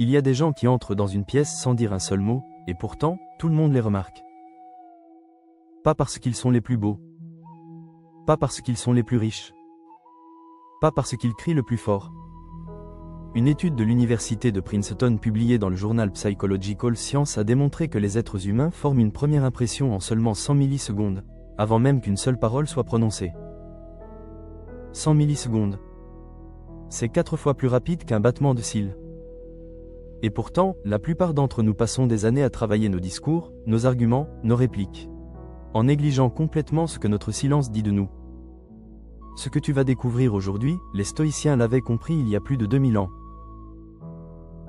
Il y a des gens qui entrent dans une pièce sans dire un seul mot, et pourtant, tout le monde les remarque. Pas parce qu'ils sont les plus beaux. Pas parce qu'ils sont les plus riches. Pas parce qu'ils crient le plus fort. Une étude de l'université de Princeton publiée dans le journal Psychological Science a démontré que les êtres humains forment une première impression en seulement 100 millisecondes, avant même qu'une seule parole soit prononcée. 100 millisecondes. C'est 4 fois plus rapide qu'un battement de cils. Et pourtant, la plupart d'entre nous passons des années à travailler nos discours, nos arguments, nos répliques, en négligeant complètement ce que notre silence dit de nous. Ce que tu vas découvrir aujourd'hui, les stoïciens l'avaient compris il y a plus de 2000 ans.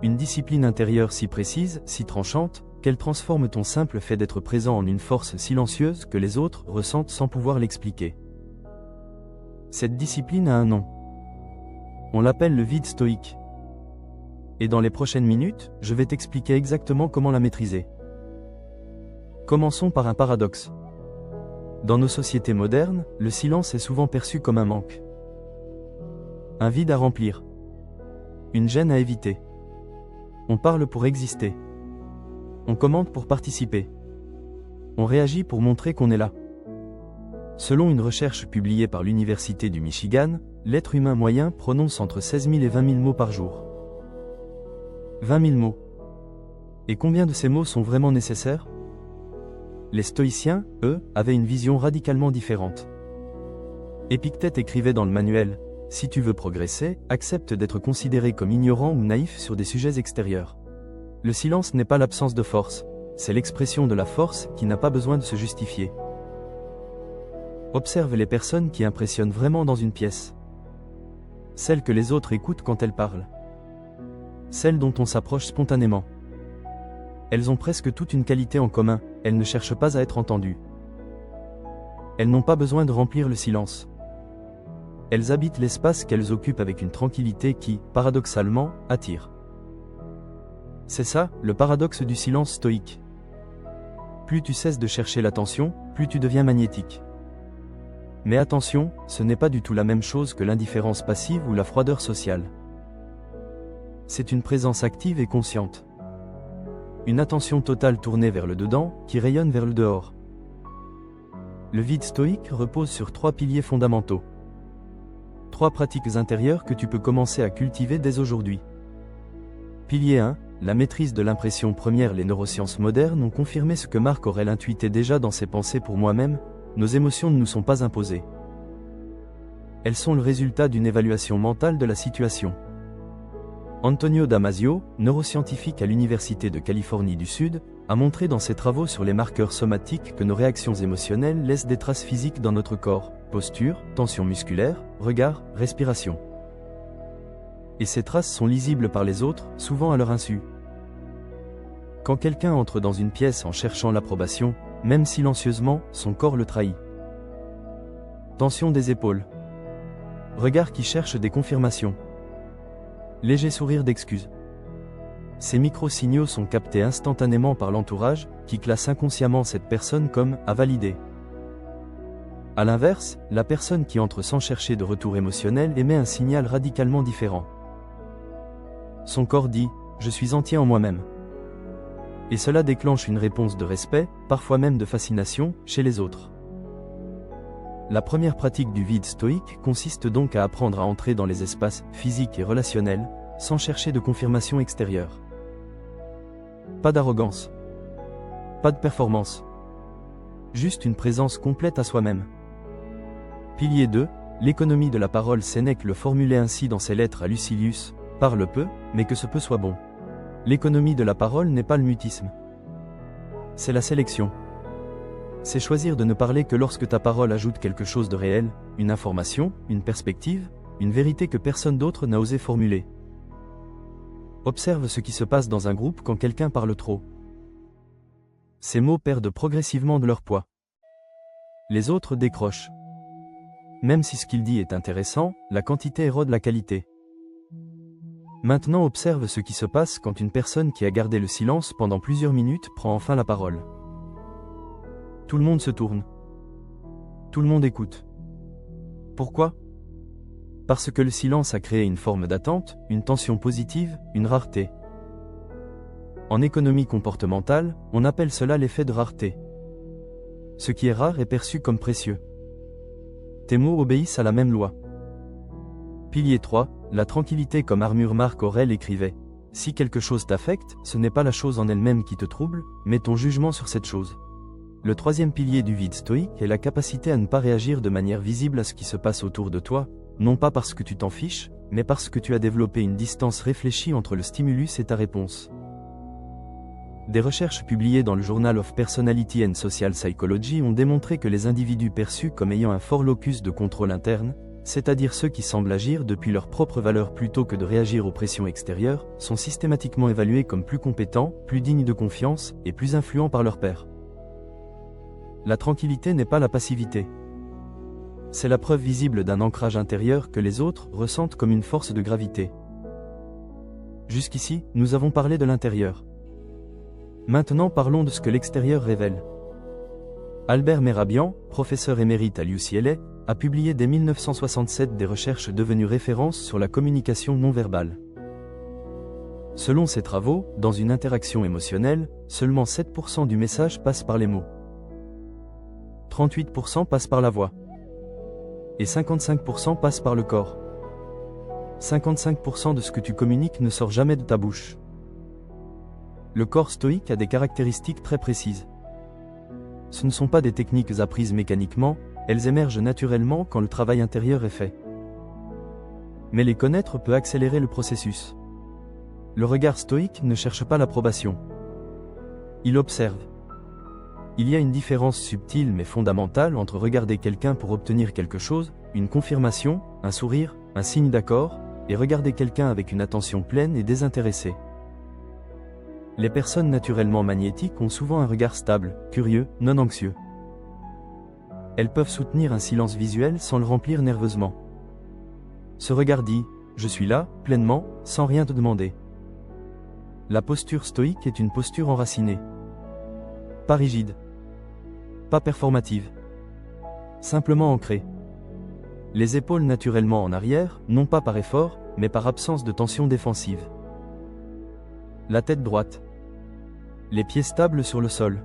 Une discipline intérieure si précise, si tranchante, qu'elle transforme ton simple fait d'être présent en une force silencieuse que les autres ressentent sans pouvoir l'expliquer. Cette discipline a un nom. On l'appelle le vide stoïque. Et dans les prochaines minutes, je vais t'expliquer exactement comment la maîtriser. Commençons par un paradoxe. Dans nos sociétés modernes, le silence est souvent perçu comme un manque. Un vide à remplir. Une gêne à éviter. On parle pour exister. On commente pour participer. On réagit pour montrer qu'on est là. Selon une recherche publiée par l'Université du Michigan, l'être humain moyen prononce entre 16 000 et 20 000 mots par jour. 20 000 mots. Et combien de ces mots sont vraiment nécessaires ? Les stoïciens, eux, avaient une vision radicalement différente. Épictète écrivait dans le manuel « Si tu veux progresser, accepte d'être considéré comme ignorant ou naïf sur des sujets extérieurs. Le silence n'est pas l'absence de force, c'est l'expression de la force qui n'a pas besoin de se justifier. » Observe les personnes qui impressionnent vraiment dans une pièce. Celles que les autres écoutent quand elles parlent. Celles dont on s'approche spontanément. Elles ont presque toute une qualité en commun, elles ne cherchent pas à être entendues. Elles n'ont pas besoin de remplir le silence. Elles habitent l'espace qu'elles occupent avec une tranquillité qui, paradoxalement, attire. C'est ça, le paradoxe du silence stoïque. Plus tu cesses de chercher l'attention, plus tu deviens magnétique. Mais attention, ce n'est pas du tout la même chose que l'indifférence passive ou la froideur sociale. C'est une présence active et consciente. Une attention totale tournée vers le dedans, qui rayonne vers le dehors. Le vide stoïque repose sur 3 piliers fondamentaux. 3 pratiques intérieures que tu peux commencer à cultiver dès aujourd'hui. Pilier 1, la maîtrise de l'impression première. Les neurosciences modernes ont confirmé ce que Marc Aurèle intuitait déjà dans ses pensées pour moi-même, nos émotions ne nous sont pas imposées. Elles sont le résultat d'une évaluation mentale de la situation. Antonio Damasio, neuroscientifique à l'Université de Californie du Sud, a montré dans ses travaux sur les marqueurs somatiques que nos réactions émotionnelles laissent des traces physiques dans notre corps, posture, tension musculaire, regard, respiration. Et ces traces sont lisibles par les autres, souvent à leur insu. Quand quelqu'un entre dans une pièce en cherchant l'approbation, même silencieusement, son corps le trahit. Tension des épaules. Regard qui cherche des confirmations. Léger sourire d'excuse. Ces micro-signaux sont captés instantanément par l'entourage, qui classe inconsciemment cette personne comme « à valider ». A l'inverse, la personne qui entre sans chercher de retour émotionnel émet un signal radicalement différent. Son corps dit « je suis entier en moi-même ». Et cela déclenche une réponse de respect, parfois même de fascination, chez les autres. La première pratique du vide stoïque consiste donc à apprendre à entrer dans les espaces physiques et relationnels, sans chercher de confirmation extérieure. Pas d'arrogance. Pas de performance. Juste une présence complète à soi-même. Pilier 2, l'économie de la parole. Sénèque le formulait ainsi dans ses lettres à Lucilius, « Parle peu, mais que ce peu soit bon ». L'économie de la parole n'est pas le mutisme. C'est la sélection. C'est choisir de ne parler que lorsque ta parole ajoute quelque chose de réel, une information, une perspective, une vérité que personne d'autre n'a osé formuler. Observe ce qui se passe dans un groupe quand quelqu'un parle trop. Ces mots perdent progressivement de leur poids. Les autres décrochent. Même si ce qu'il dit est intéressant, la quantité érode la qualité. Maintenant observe ce qui se passe quand une personne qui a gardé le silence pendant plusieurs minutes prend enfin la parole. Tout le monde se tourne. Tout le monde écoute. Pourquoi ? Parce que le silence a créé une forme d'attente, une tension positive, une rareté. En économie comportementale, on appelle cela l'effet de rareté. Ce qui est rare est perçu comme précieux. Tes mots obéissent à la même loi. Pilier 3, la tranquillité comme armure. Marc Aurèle écrivait: si quelque chose t'affecte, ce n'est pas la chose en elle-même qui te trouble, mais ton jugement sur cette chose. Le troisième pilier du vide stoïque est la capacité à ne pas réagir de manière visible à ce qui se passe autour de toi, non pas parce que tu t'en fiches, mais parce que tu as développé une distance réfléchie entre le stimulus et ta réponse. Des recherches publiées dans le Journal of Personality and Social Psychology ont démontré que les individus perçus comme ayant un fort locus de contrôle interne, c'est-à-dire ceux qui semblent agir depuis leurs propres valeurs plutôt que de réagir aux pressions extérieures, sont systématiquement évalués comme plus compétents, plus dignes de confiance et plus influents par leurs pairs. La tranquillité n'est pas la passivité. C'est la preuve visible d'un ancrage intérieur que les autres ressentent comme une force de gravité. Jusqu'ici, nous avons parlé de l'intérieur. Maintenant parlons de ce que l'extérieur révèle. Albert Mehrabian, professeur émérite à l'UCLA, a publié dès 1967 des recherches devenues références sur la communication non verbale. Selon ses travaux, dans une interaction émotionnelle, seulement 7% du message passe par les mots. 38% passe par la voix. Et 55% passe par le corps. 55% de ce que tu communiques ne sort jamais de ta bouche. Le corps stoïque a des caractéristiques très précises. Ce ne sont pas des techniques apprises mécaniquement, elles émergent naturellement quand le travail intérieur est fait. Mais les connaître peut accélérer le processus. Le regard stoïque ne cherche pas l'approbation. Il observe. Il y a une différence subtile mais fondamentale entre regarder quelqu'un pour obtenir quelque chose, une confirmation, un sourire, un signe d'accord, et regarder quelqu'un avec une attention pleine et désintéressée. Les personnes naturellement magnétiques ont souvent un regard stable, curieux, non anxieux. Elles peuvent soutenir un silence visuel sans le remplir nerveusement. Ce regard dit « je suis là », pleinement, sans rien te demander. La posture stoïque est une posture enracinée. Pas rigide. Pas performative. Simplement ancrée. Les épaules naturellement en arrière, non pas par effort, mais par absence de tension défensive. La tête droite. Les pieds stables sur le sol.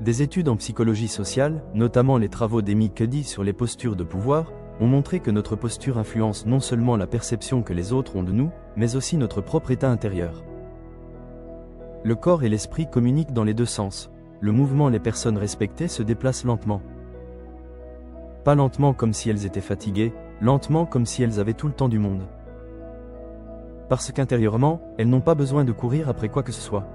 Des études en psychologie sociale, notamment les travaux d'Amy Cuddy sur les postures de pouvoir, ont montré que notre posture influence non seulement la perception que les autres ont de nous, mais aussi notre propre état intérieur. Le corps et l'esprit communiquent dans les deux sens. Le mouvement, les personnes respectées se déplacent lentement. Pas lentement comme si elles étaient fatiguées, lentement comme si elles avaient tout le temps du monde. Parce qu'intérieurement, elles n'ont pas besoin de courir après quoi que ce soit.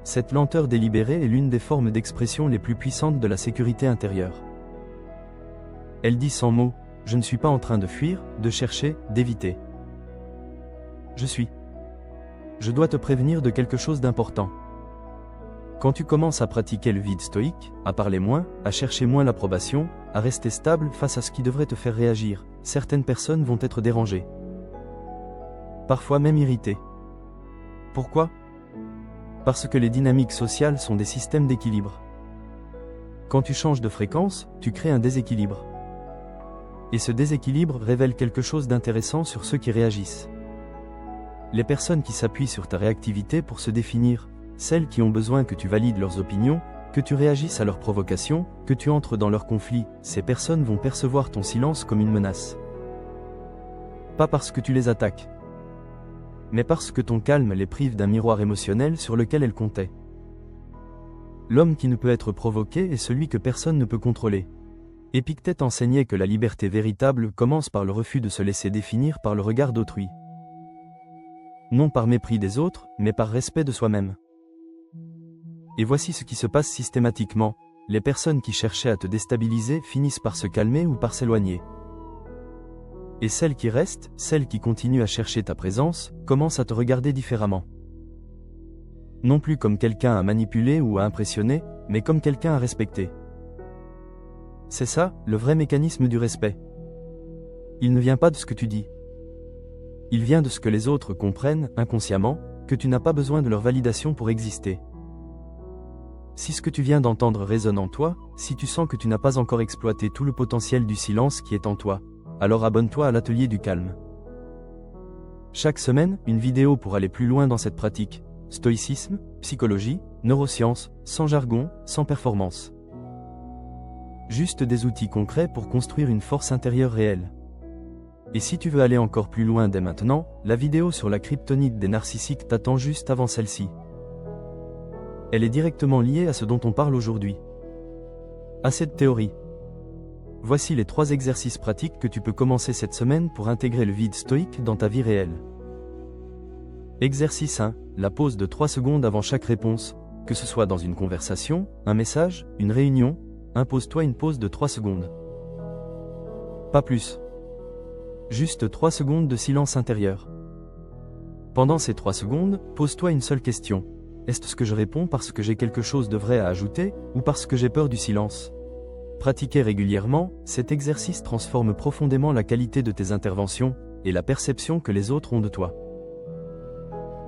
Cette lenteur délibérée est l'une des formes d'expression les plus puissantes de la sécurité intérieure. Elle dit sans mots, je ne suis pas en train de fuir, de chercher, d'éviter. Je suis. Je dois te prévenir de quelque chose d'important. Quand tu commences à pratiquer le vide stoïque, à parler moins, à chercher moins l'approbation, à rester stable face à ce qui devrait te faire réagir, certaines personnes vont être dérangées. Parfois même irritées. Pourquoi ? Parce que les dynamiques sociales sont des systèmes d'équilibre. Quand tu changes de fréquence, tu crées un déséquilibre. Et ce déséquilibre révèle quelque chose d'intéressant sur ceux qui réagissent. Les personnes qui s'appuient sur ta réactivité pour se définir, celles qui ont besoin que tu valides leurs opinions, que tu réagisses à leurs provocations, que tu entres dans leurs conflits, ces personnes vont percevoir ton silence comme une menace. Pas parce que tu les attaques, mais parce que ton calme les prive d'un miroir émotionnel sur lequel elles comptaient. L'homme qui ne peut être provoqué est celui que personne ne peut contrôler. Épictète enseignait que la liberté véritable commence par le refus de se laisser définir par le regard d'autrui. Non par mépris des autres, mais par respect de soi-même. Et voici ce qui se passe systématiquement, les personnes qui cherchaient à te déstabiliser finissent par se calmer ou par s'éloigner. Et celles qui restent, celles qui continuent à chercher ta présence, commencent à te regarder différemment. Non plus comme quelqu'un à manipuler ou à impressionner, mais comme quelqu'un à respecter. C'est ça, le vrai mécanisme du respect. Il ne vient pas de ce que tu dis. Il vient de ce que les autres comprennent, inconsciemment, que tu n'as pas besoin de leur validation pour exister. Si ce que tu viens d'entendre résonne en toi, si tu sens que tu n'as pas encore exploité tout le potentiel du silence qui est en toi, alors abonne-toi à l'atelier du calme. Chaque semaine, une vidéo pour aller plus loin dans cette pratique. Stoïcisme, psychologie, neurosciences, sans jargon, sans performance. Juste des outils concrets pour construire une force intérieure réelle. Et si tu veux aller encore plus loin dès maintenant, la vidéo sur la kryptonite des narcissiques t'attend juste avant celle-ci. Elle est directement liée à ce dont on parle aujourd'hui. Assez de théorie. Voici les 3 exercices pratiques que tu peux commencer cette semaine pour intégrer le vide stoïque dans ta vie réelle. Exercice 1. La pause de 3 secondes avant chaque réponse. Que ce soit dans une conversation, un message, une réunion, impose-toi une pause de 3 secondes. Pas plus. Juste 3 secondes de silence intérieur. Pendant ces 3 secondes, pose-toi une seule question. Est-ce ce que je réponds parce que j'ai quelque chose de vrai à ajouter, ou parce que j'ai peur du silence ? Pratiquer régulièrement, cet exercice transforme profondément la qualité de tes interventions, et la perception que les autres ont de toi.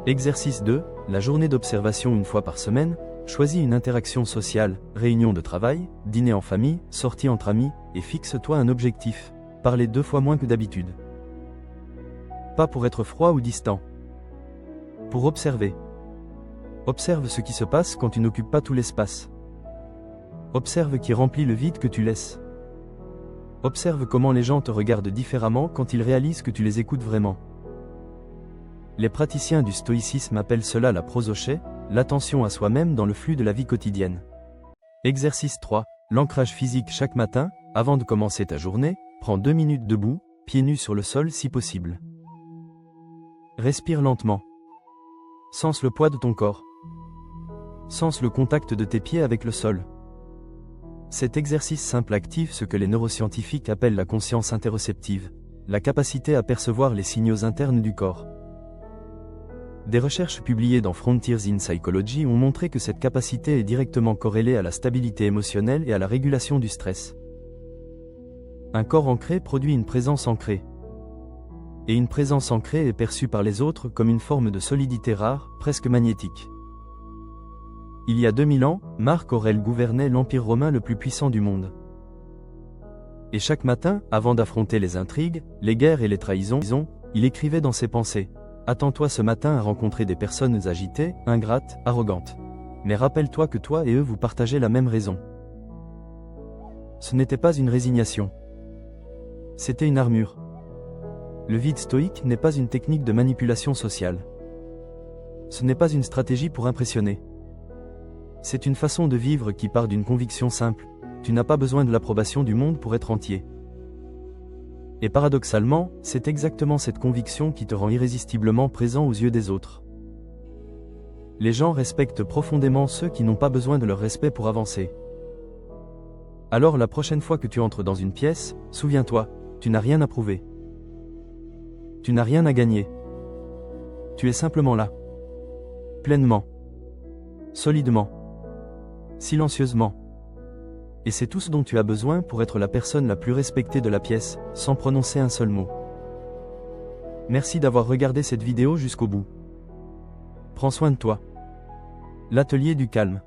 Exercice 2. La journée d'observation une fois par semaine. Choisis une interaction sociale, réunion de travail, dîner en famille, sortie entre amis, et fixe-toi un objectif. Parler 2 fois moins que d'habitude. Pas pour être froid ou distant. Pour observer. Observe ce qui se passe quand tu n'occupes pas tout l'espace. Observe qui remplit le vide que tu laisses. Observe comment les gens te regardent différemment quand ils réalisent que tu les écoutes vraiment. Les praticiens du stoïcisme appellent cela la prosoché, l'attention à soi-même dans le flux de la vie quotidienne. Exercice 3. L'ancrage physique chaque matin, avant de commencer ta journée, prends 2 minutes debout, pieds nus sur le sol si possible. Respire lentement. Sens le poids de ton corps. Sens le contact de tes pieds avec le sol. Cet exercice simple active ce que les neuroscientifiques appellent la conscience interoceptive, la capacité à percevoir les signaux internes du corps. Des recherches publiées dans Frontiers in Psychology ont montré que cette capacité est directement corrélée à la stabilité émotionnelle et à la régulation du stress. Un corps ancré produit une présence ancrée. Et une présence ancrée est perçue par les autres comme une forme de solidité rare, presque magnétique. Il y a 2000 ans, Marc Aurèle gouvernait l'Empire romain le plus puissant du monde. Et chaque matin, avant d'affronter les intrigues, les guerres et les trahisons, il écrivait dans ses pensées « Attends-toi ce matin à rencontrer des personnes agitées, ingrates, arrogantes. Mais rappelle-toi que toi et eux vous partagez la même raison. » Ce n'était pas une résignation. C'était une armure. Le vide stoïque n'est pas une technique de manipulation sociale. Ce n'est pas une stratégie pour impressionner. C'est une façon de vivre qui part d'une conviction simple. Tu n'as pas besoin de l'approbation du monde pour être entier. Et paradoxalement, c'est exactement cette conviction qui te rend irrésistiblement présent aux yeux des autres. Les gens respectent profondément ceux qui n'ont pas besoin de leur respect pour avancer. Alors la prochaine fois que tu entres dans une pièce, souviens-toi, tu n'as rien à prouver. Tu n'as rien à gagner. Tu es simplement là. Pleinement. Solidement. Silencieusement. Et c'est tout ce dont tu as besoin pour être la personne la plus respectée de la pièce, sans prononcer un seul mot. Merci d'avoir regardé cette vidéo jusqu'au bout. Prends soin de toi. L'atelier du calme.